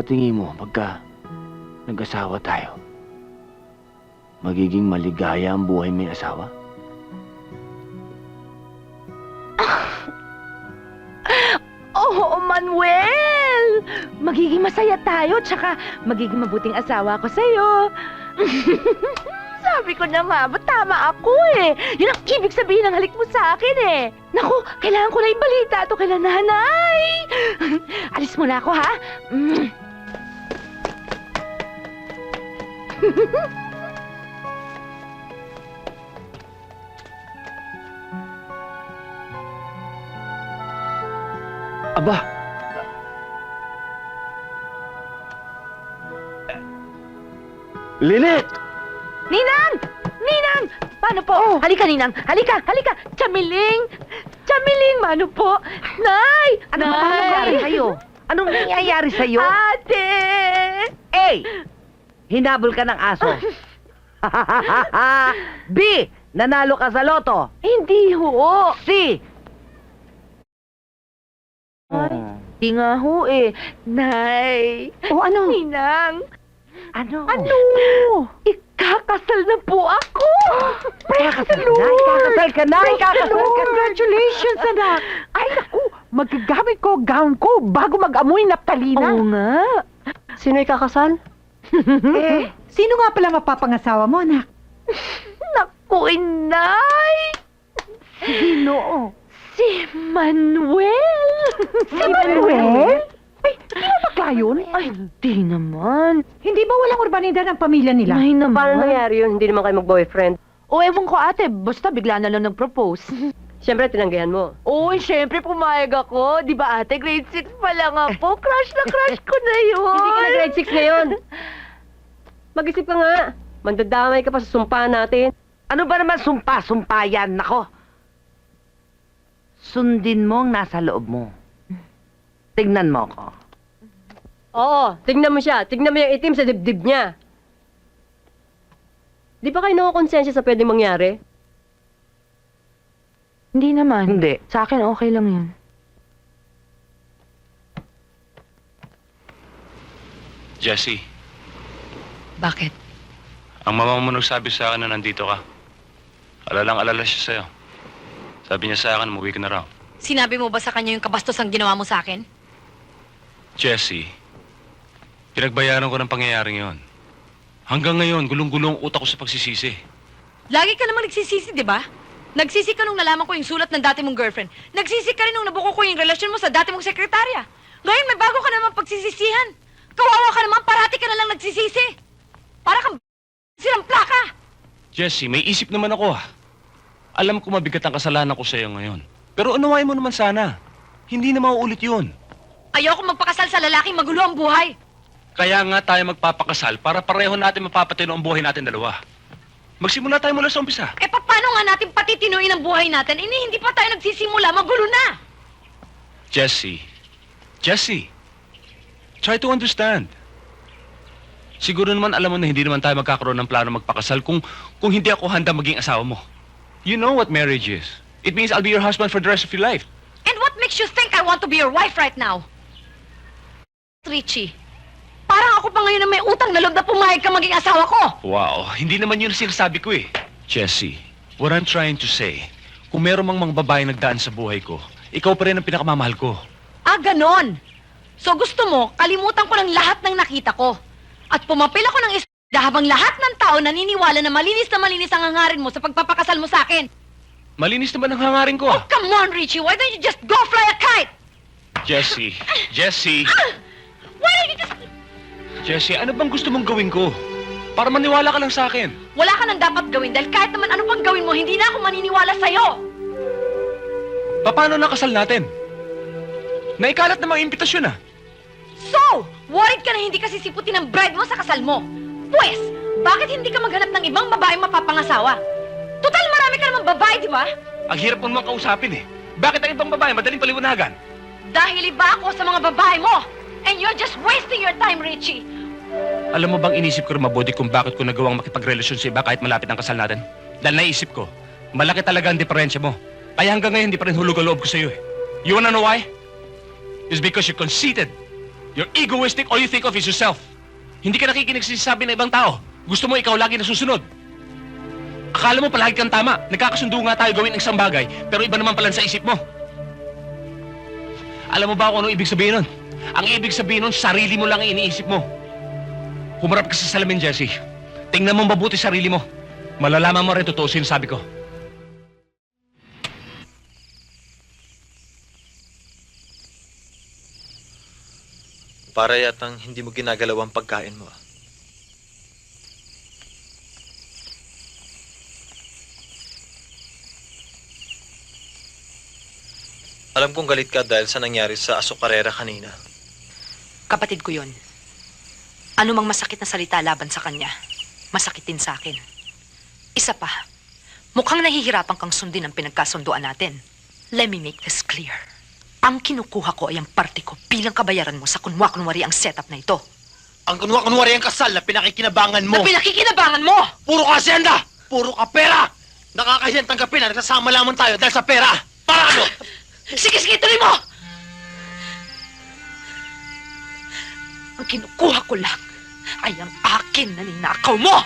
tingin mo pagka nag-asawa tayo? Magiging maligaya ang buhay may asawa? Oo, Manuel! Magiging masaya tayo, tsaka magiging mabuting asawa ko sa'yo. Sabi ko na nga, ba't tama ako eh? Yun ang ibig sabihin ng halik mo sa akin eh. Naku, kailangan ko na ibalita ito kay nanay. Alis muna ako, ha? Aba! Linet! Ninang! Ninang! Paano po? Halika, Ninang. Halika, halika. Chamiling! Chamiling, mano po? Nay! Ano ba nangyayari sa'yo? Anong nangyayari sa'yo? Ate! A. Hinabol ka ng aso. B. Nanalo ka sa loto. Hindi ho. C. Di nga ho eh. Nay! O ano? Ninang! Ano? Ano? Ikakasal na po ako! Ikakasal ka na? Ikakasal ka na? Ikakasal ka na? Congratulations, anak! Ay, naku! Magagamit ko gown ko bago mag-amoy naptalina. Oo nga. Sino ikakasal? Sino nga pala mapapangasawa mo, anak? Naku, inay! Sino? Si Manuel! Si Manuel? Ay, hindi ba bakla yun? Ay, di naman. Hindi ba walang urbanidad ang pamilya nila? May naman. Paano nangyari yun? Hindi naman kayo mag-boyfriend. O, ewan ko ate, basta bigla na lang nag-propose. Siyempre, tinanggihan mo. Uy, syempre pumayag ako. Di ba ate, grade 6 pa lang ako. Crush na crush ko na yun. Hindi ka na grade 6 ngayon. Mag-isip ka nga. Mandadamay ka pa sa sumpa natin. Ano ba naman sumpa-sumpa yan? Nako. Sundin mo ang nasa loob mo. Tignan mo ko. Oo, tignan mo siya. Tignan mo yung itim sa dibdib niya. Di ba kayo nakakonsensya sa pwedeng mangyari? Hindi naman. Hindi. Sa akin, okay lang yun. Jessie, Bakit? ang mama mo nagsabi sa akin na nandito ka. Alalang-alala siya sa'yo. Sabi niya sa akin, umuwi ka na raw. Sinabi mo ba sa kanya yung kabastos ang ginawa mo sa akin? Jessie, pinagbayaran ko ng pangyayaring yon. Hanggang ngayon, gulong-gulong utak ko sa pagsisisi. Lagi ka naman nagsisisi, di ba? Nagsisi ka nung nalaman ko yung sulat ng dati mong girlfriend. Nagsisi ka rin nung nabuko ko yung relasyon mo sa dati mong sekretarya. Ngayon, may bago ka naman pagsisisihan. Kawawa ka naman, parati ka na lang nagsisisi. Para kang silang plaka. Jessie, may isip naman ako Alam ko mabigat ang kasalanan ko sa'yo ngayon. Pero unawain mo naman sana. Hindi na mauulit yun. Ayoko magpakasal sa lalaking magulo ang buhay. Kaya nga tayo magpapakasal para pareho natin mapapatino ang buhay natin dalawa. Magsimula tayo mula sa umpisa. Eh, paano nga natin patitinuin ang buhay natin? Hindi pa tayo nagsisimula, magulo na. Jessie, try to understand. Siguro naman alam mo na hindi naman tayo magkakaroon ng plano magpakasal kung hindi ako handa maging asawa mo. You know what marriage is. It means I'll be your husband for the rest of your life. And what makes you think I want to be your wife right now? Richie, parang ako pa ngayon na may utang na loob na pumayag ka maging asawa ko. Wow, hindi naman yun ang sinasabi ko eh. Jessie, what I'm trying to say, kung meron mang mga babaeng nagdaan sa buhay ko, ikaw pa rin ang pinakamamahal ko. Ah, ganon. So gusto mo, kalimutan ko ng lahat ng nakita ko. At pumapil ako ng isda habang lahat ng tao naniniwala na malinis ang hangarin mo sa pagpapakasal mo sa akin. Malinis naman ang hangarin ko. Oh, come on, Richie. Why don't you just go fly a kite? Jessie, Why don't you just... Jessie, ano bang gusto mong gawin ko? Para maniwala ka lang sa akin. Wala ka nang dapat gawin dahil kahit naman ano pang gawin mo, hindi na ako maniniwala sa'yo. Paano nakasal natin? Naikalat na mga impitasyon So, worried ka na hindi kasi siputin ang bride mo sa kasal mo. Pwes, bakit hindi ka maghanap ng ibang babaeng mapapangasawa? Total, marami ka namang babae, di ba? Ang hirap mo naman kausapin eh. Bakit ang ibang babae madaling paliwanagan? Dahil iba ako sa mga babae mo. And you're just wasting your time, Richie. Alam mo bang inisip ko rin mabuti kung bakit ko nagawang makipagrelasyon sa iba kahit malapit ang kasal natin? Dahil naisip ko, malaki talaga ang diferensya mo. Kaya hanggang ngayon, hindi pa rin hulog ang loob ko sa'yo eh. You wanna know why? It's because you're conceited. You're egoistic, all you think of is yourself. Hindi ka nakikinig sa sinasabi ng ibang tao. Gusto mo ikaw lagi nasusunod. Akala mo palagi kang tama. Nagkakasundo nga tayo gawin ng isang bagay, pero iba naman pala sa isip mo. Alam mo ba kung ano ibig sabihin nun? Ang ibig sabihin nun, sarili mo lang ang iniisip mo. Humarap ka sa salamin, Jessie. Tingnan mo mabuti sarili mo. Malalaman mo rin totoo sinasabi ko. Para yatang hindi mo ginagalaw ang pagkain mo. Alam kong galit ka dahil sa nangyari sa asokarera kanina. Kapatid ko yun. Ano mang masakit na salita laban sa kanya, masakit din sa akin. Isa pa, mukhang nahihirapan kang sundin ang pinagkasunduan natin. Let me make this clear. Ang kinukuha ko ay ang parte ko bilang kabayaran mo sa kunwa-kunwari ang setup na ito. Ang kunwa-kunwari ang kasal na pinakikinabangan mo. Na pinakikinabangan mo! Puro ka asyenda! Puro ka pera! Nakakahiyang tanggapin na nagsasama lamang tayo dahil sa pera! Para ano? Sige, tuloy mo! Ang kinukuha ko lang ay ang akin na ninakaw mo!